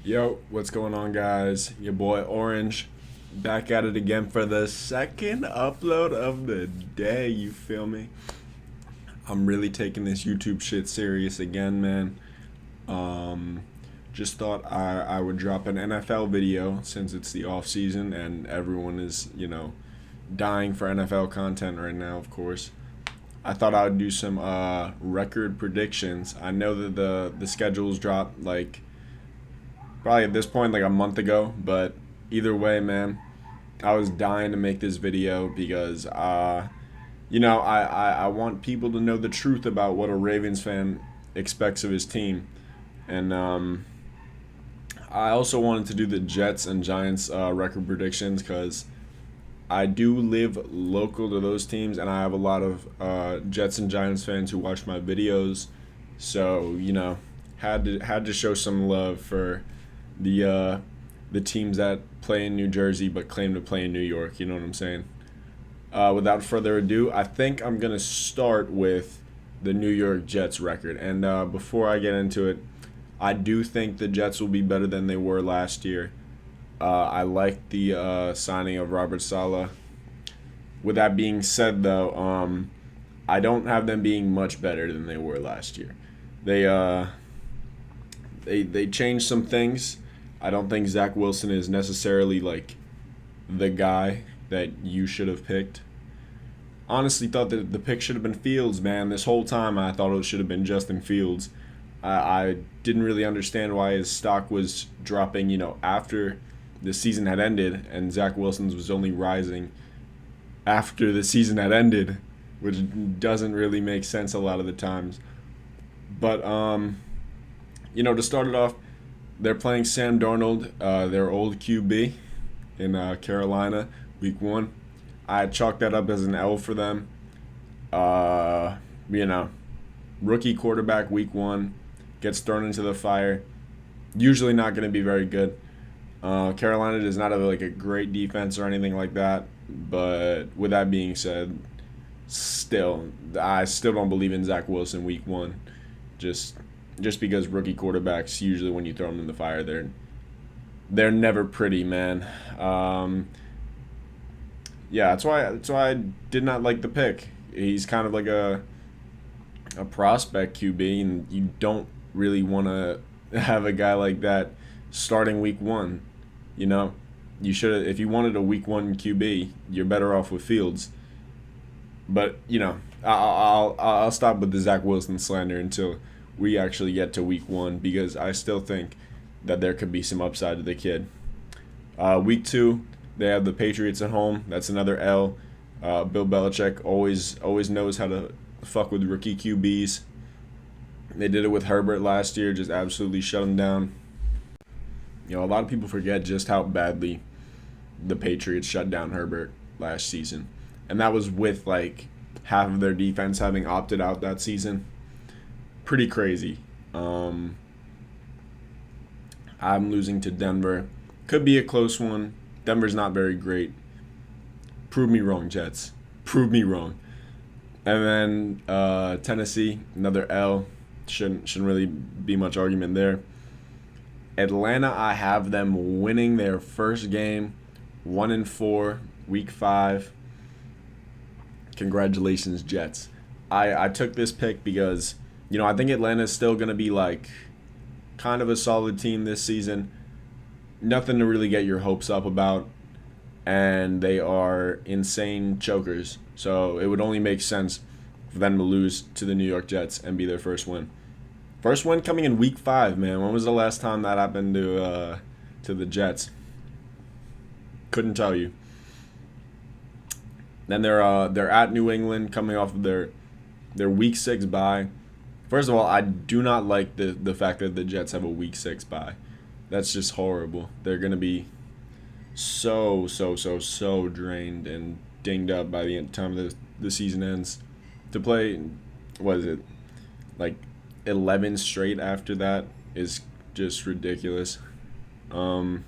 Yo, what's going on, guys? Your boy Orange back at it again for the second upload of the day. You feel me? I'm really taking this YouTube shit serious again, man. Um, just thought I would drop an NFL video since it's the off season and everyone is, dying for NFL content right now, of course. I thought I would do some record predictions. I know that the schedules dropped like probably at this point like a month ago, but either way, man, I was dying to make this video because I want people to know the truth about what a Ravens fan expects of his team. And I also wanted to do the Jets and Giants record predictions because I do live local to those teams, and I have a lot of Jets and Giants fans who watch my videos. So had to show some love for the teams that play in New Jersey but claim to play in New York. You know what I'm saying? Without further ado, I think I'm gonna start with the New York Jets record. And before I get into it, I do think the Jets will be better than they were last year. I like the signing of Robert Saleh. With that being said, though, I don't have them being much better than they were last year. They they changed some things. I don't think Zach Wilson is necessarily like the guy that you should have picked. Honestly, thought that the pick should have been Fields, man. This whole time I thought it should have been Justin Fields. I didn't really understand why his stock was dropping, after the season had ended, and Zach Wilson's was only rising after the season had ended, which doesn't really make sense a lot of the times. But to start it off, they're playing Sam Darnold, their old QB in Carolina, week one. I chalked that up as an L for them. Uh, you know, Rookie quarterback week one gets thrown into the fire. Usually not going to be very good. Carolina does not have like a great defense or anything like that. But with that being said, I still don't believe in Zach Wilson week one. Just because rookie quarterbacks usually when you throw them in the fire, they're never pretty, man. Yeah, that's why I did not like the pick. He's kind of like a prospect QB, and you don't really want to have a guy like that starting week one. You know, you should if you wanted a week one QB, you're better off with Fields. But I'll stop with the Zach Wilson slander until we actually get to week one because I still think that there could be some upside to the kid. Week two, they have the Patriots at home. That's another L. Bill Belichick always knows how to fuck with rookie QBs. They did it with Herbert last year, just absolutely shut him down. A lot of people forget just how badly the Patriots shut down Herbert last season. And that was with like half of their defense having opted out that season. Pretty crazy. I'm losing to Denver. Could be a close one. Denver's not very great. Prove me wrong, Jets. Prove me wrong. And then Tennessee, another L. Shouldn't really be much argument there. Atlanta, I have them winning their first game, 1-4, week 5. Congratulations, Jets. I took this pick because, I think Atlanta's still going to be like kind of a solid team this season. Nothing to really get your hopes up about. And they are insane chokers. So it would only make sense for them to lose to the New York Jets and be their first win. First win coming in week 5, man. When was the last time that happened to the Jets? Couldn't tell you. Then they're at New England, coming off of their week 6 bye. First of all, I do not like the fact that the Jets have a week 6 bye. That's just horrible. They're gonna be so drained and dinged up by the time the season ends. To play, what is it, like 11 straight after that is just ridiculous. But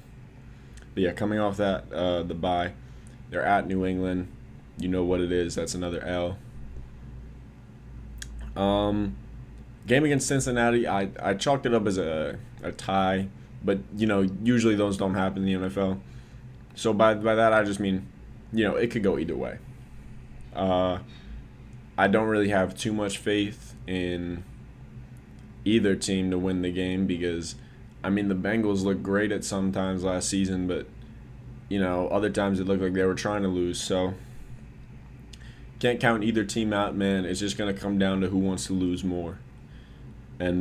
yeah, coming off that the bye, they're at New England. You know what it is. That's another L. Game against Cincinnati, I chalked it up as a tie But usually those don't happen in the NFL. So by that I just mean, it could go either way. Uh, I don't really have too much faith in either team to win the game because, I mean, the Bengals looked great at some times last season, but other times it looked like they were trying to lose. So can't count either team out, man. It's just gonna come down to who wants to lose more. And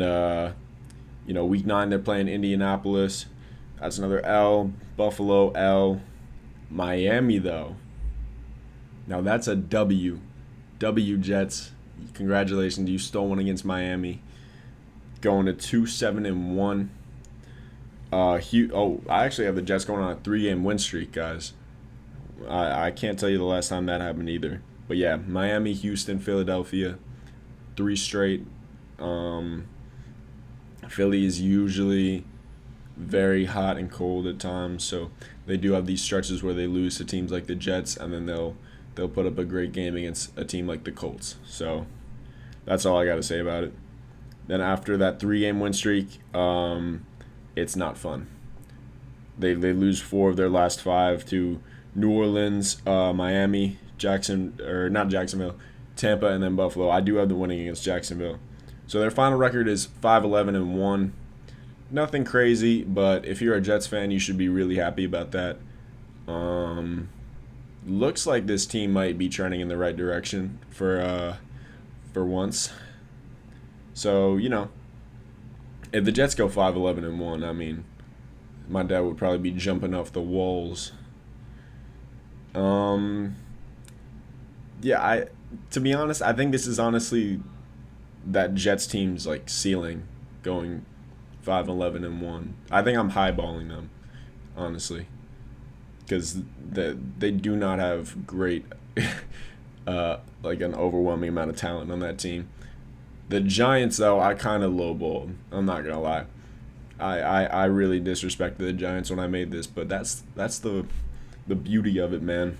week 9 they're playing Indianapolis. That's another L. Buffalo L. Miami though. Now that's a W. W Jets. Congratulations, you stole one against Miami. Going to 2-7-1. I actually have the Jets going on a 3-game win streak, guys. I can't tell you the last time that happened either. But yeah, Miami, Houston, Philadelphia, 3 straight. Philly is usually very hot and cold at times, so they do have these stretches where they lose to teams like the Jets, and then they'll put up a great game against a team like the Colts. So that's all I got to say about it. Then after that 3-game win streak, it's not fun. They lose 4 of their last 5 to New Orleans, Miami, not Jacksonville, Tampa, and then Buffalo. I do have the winning against Jacksonville. So their final record is 5-11-1. Nothing crazy, but if you're a Jets fan, you should be really happy about that. Looks like this team might be trending in the right direction for once. So, if the Jets go 5-11-1, I mean, my dad would probably be jumping off the walls. To be honest, I think this is honestly that Jets team's like ceiling, going 5-11-1. I think I'm highballing them, honestly, because they do not have great, like an overwhelming amount of talent on that team. The Giants, though, I kind of lowballed. I'm not gonna lie. I really disrespected the Giants when I made this, but that's the beauty of it, man.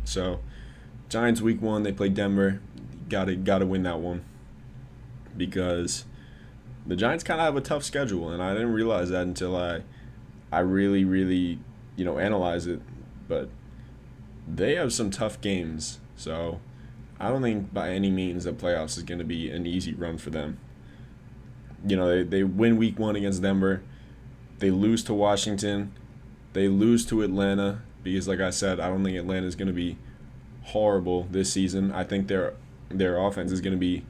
So, Giants week 1, they play Denver. Gotta win that one because the Giants kind of have a tough schedule, and I didn't realize that until I really, really, analyze it. But they have some tough games, so I don't think by any means the playoffs is going to be an easy run for them. They win week 1 against Denver. They lose to Washington. They lose to Atlanta because, like I said, I don't think Atlanta is going to be horrible this season. I think their offense is going to be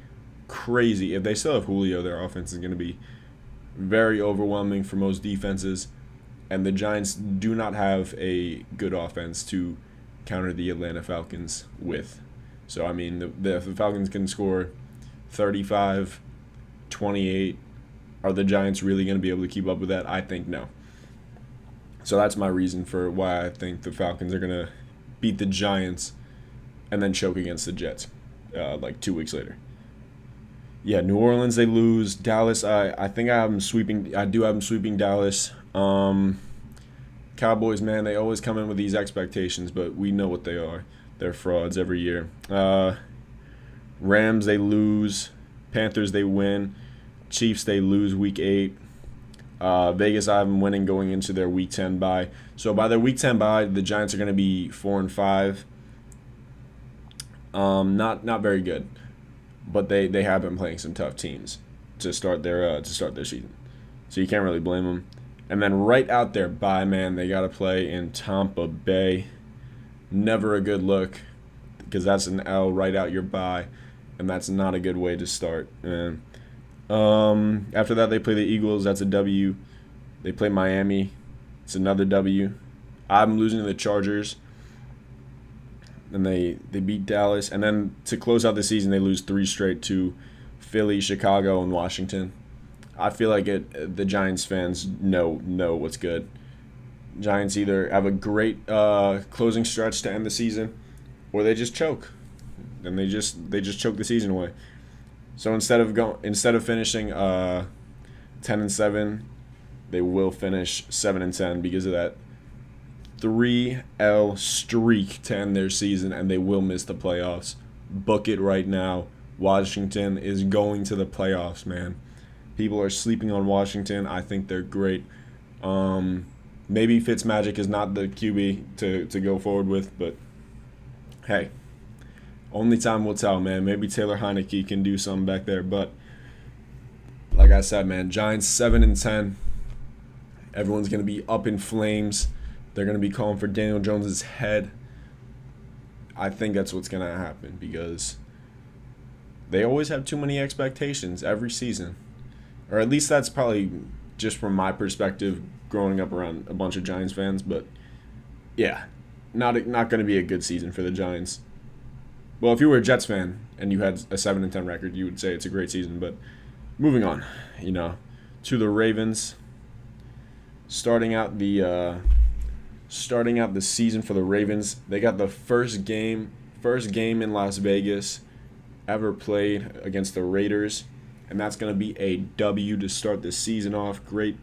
crazy. If they still have Julio, their offense is going to be very overwhelming for most defenses. And the Giants do not have a good offense to counter the Atlanta Falcons with. So, I mean, the Falcons can score 35, 28. Are the Giants really going to be able to keep up with that? I think no. So that's my reason for why I think the Falcons are going to beat the Giants and then choke against the Jets like 2 weeks later. Yeah, New Orleans, they lose. Dallas, I think I have them sweeping. I do have them sweeping Dallas. Cowboys, man, they always come in with these expectations, but we know what they are. They're frauds every year. Rams, they lose. Panthers, they win. Chiefs, they lose week 8. Vegas, I have them winning going into their week 10 bye. So by their week 10 bye, the Giants are going to be 4-5. Not very good, but they have been playing some tough teams to start their season. So you can't really blame them. And then right out there, bye, man, they got to play in Tampa Bay. Never a good look because that's an L right out your bye, and that's not a good way to start. And after that, they play the Eagles. That's a W. They play Miami. It's another W. I'm losing to the Chargers. And they beat Dallas. And then to close out the season, they lose 3 straight to Philly, Chicago, and Washington. I feel like the Giants fans know what's good. Giants either have a great closing stretch to end the season, or they just choke, and they just choke the season away. So instead of finishing 10-7, they will finish 7-10 because of that 3-L streak to end their season, and they will miss the playoffs. Book it right now. Washington is going to the playoffs, man. People are sleeping on Washington. I think they're great. Maybe Fitzmagic is not the QB to go forward with, but hey, only time will tell, man. Maybe Taylor Heineke can do something back there, but like I said, man, Giants 7-10. Everyone's gonna be up in flames. They're gonna be calling for Daniel Jones's head. I think that's what's gonna happen because they always have too many expectations every season, or at least that's probably just from my perspective, growing up around a bunch of Giants fans. But yeah, not gonna be a good season for the Giants. Well, if you were a Jets fan and you had a 7-10 record, you would say it's a great season. But moving on, to the Ravens. Starting out the season for the Ravens, they got the first game in Las Vegas ever played against the Raiders, and that's gonna be a W to start the season off. Great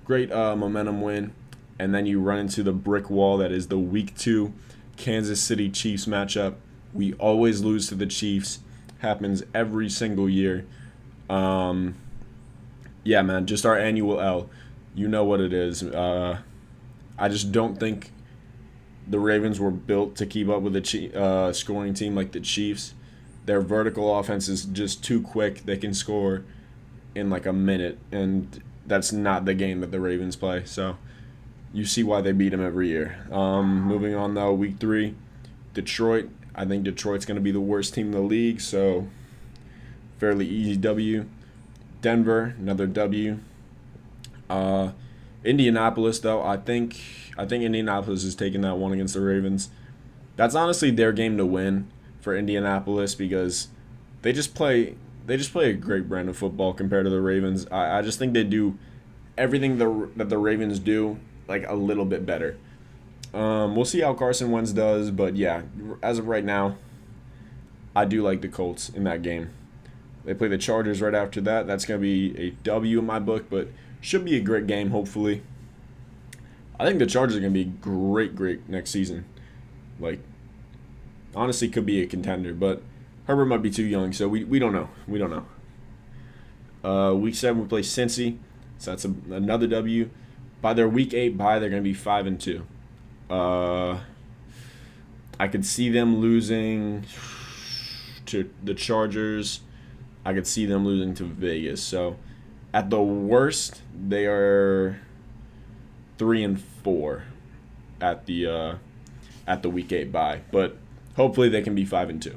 momentum win, and then you run into the brick wall that is the Week 2 Kansas City Chiefs matchup. We always lose to the Chiefs. Happens every single year. Yeah, man, just our annual L. You know what it is. I just don't think the Ravens were built to keep up with a scoring team like the Chiefs. Their vertical offense is just too quick. They can score in like a minute, and that's not the game that the Ravens play. So you see why they beat them every year. Moving on, though, Week 3, Detroit. I think Detroit's going to be the worst team in the league, so fairly easy W. Denver, another W. Indianapolis, though, I think Indianapolis is taking that one against the Ravens. That's honestly their game to win for Indianapolis because they just play a great brand of football compared to the Ravens. I just think they do everything that the Ravens do like a little bit better. We'll see how Carson Wentz does, but yeah, as of right now, I do like the Colts in that game. They play the Chargers right after that. That's going to be a W in my book, but should be a great game, hopefully. I think the Chargers are going to be great next season. Like, honestly, could be a contender, but Herbert might be too young, so we don't know. We don't know. Week 7, we play Cincy, so that's another W. By their Week 8 bye, they're going to be 5-2. I could see them losing to the Chargers. I could see them losing to Vegas. So, at the worst, they are 3-4 at the Week 8 bye. But hopefully, they can be 5-2.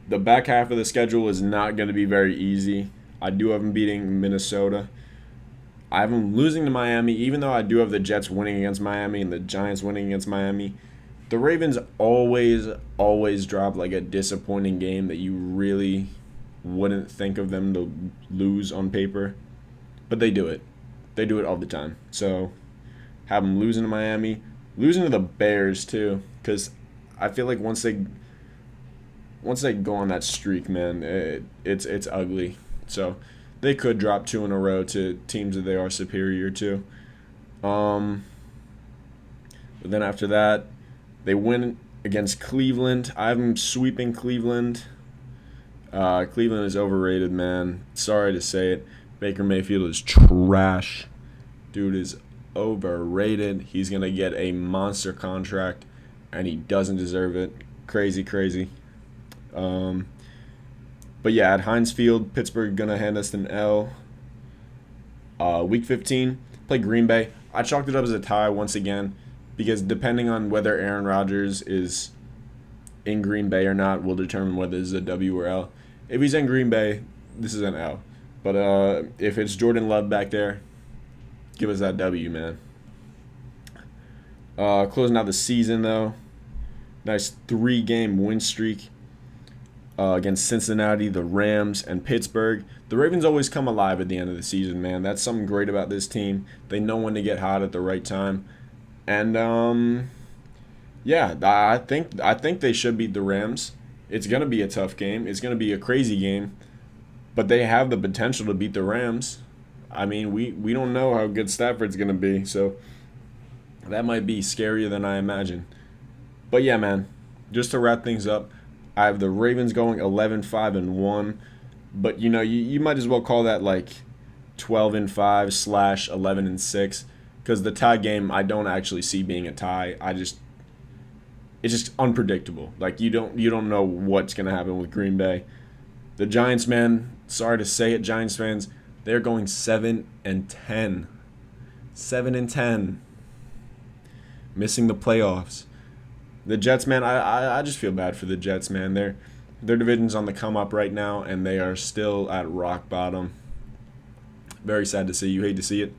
The back half of the schedule is not going to be very easy. I do have them beating Minnesota. I have them losing to Miami, even though I do have the Jets winning against Miami and the Giants winning against Miami. The Ravens always drop like a disappointing game that you really wouldn't think of them to lose on paper. But they do it. They do it all the time. So have them losing to Miami, losing to the Bears too, because I feel like once they go on that streak, man, it's ugly. So they could drop 2 in a row to teams that they are superior to. But then after that, they win against Cleveland. I have them sweeping Cleveland. Cleveland is overrated, man. Sorry to say it. Baker Mayfield is trash. Dude is overrated. He's going to get a monster contract, and he doesn't deserve it. Crazy. But yeah, at Heinz Field, Pittsburgh going to hand us an L. Week 15, play Green Bay. I chalked it up as a tie once again because depending on whether Aaron Rodgers is in Green Bay or not will determine whether it's a W or L. If he's in Green Bay, this is an L. But if it's Jordan Love back there, give us that W, man. Closing out the season, though. Nice 3-game win streak against Cincinnati, the Rams, and Pittsburgh. The Ravens always come alive at the end of the season, man. That's something great about this team. They know when to get hot at the right time. And, yeah, I think they should beat the Rams. It's going to be a tough game. It's going to be a crazy game. But they have the potential to beat the Rams. I mean, we don't know how good Stafford's going to be, so that might be scarier than I imagine. But, yeah, man, just to wrap things up, I have the Ravens going 11-5-1. But you might as well call that like 12-5 / 11-6, because the tie game I don't actually see being a tie. It's just unpredictable. Like you don't know what's gonna happen with Green Bay. The Giants, man, sorry to say it, Giants fans, they're going 7-10. 7-10. Missing the playoffs. The Jets, man, I just feel bad for the Jets, man. Their division's on the come up right now, and they are still at rock bottom. Very sad to see. You hate to see it.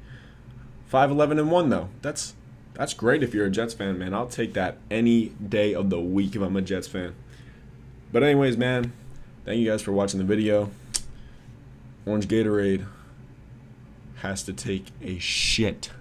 5-11-1 though. That's great if you're a Jets fan, man. I'll take that any day of the week if I'm a Jets fan. But anyways, man, thank you guys for watching the video. Orange Gatorade has to take a shit.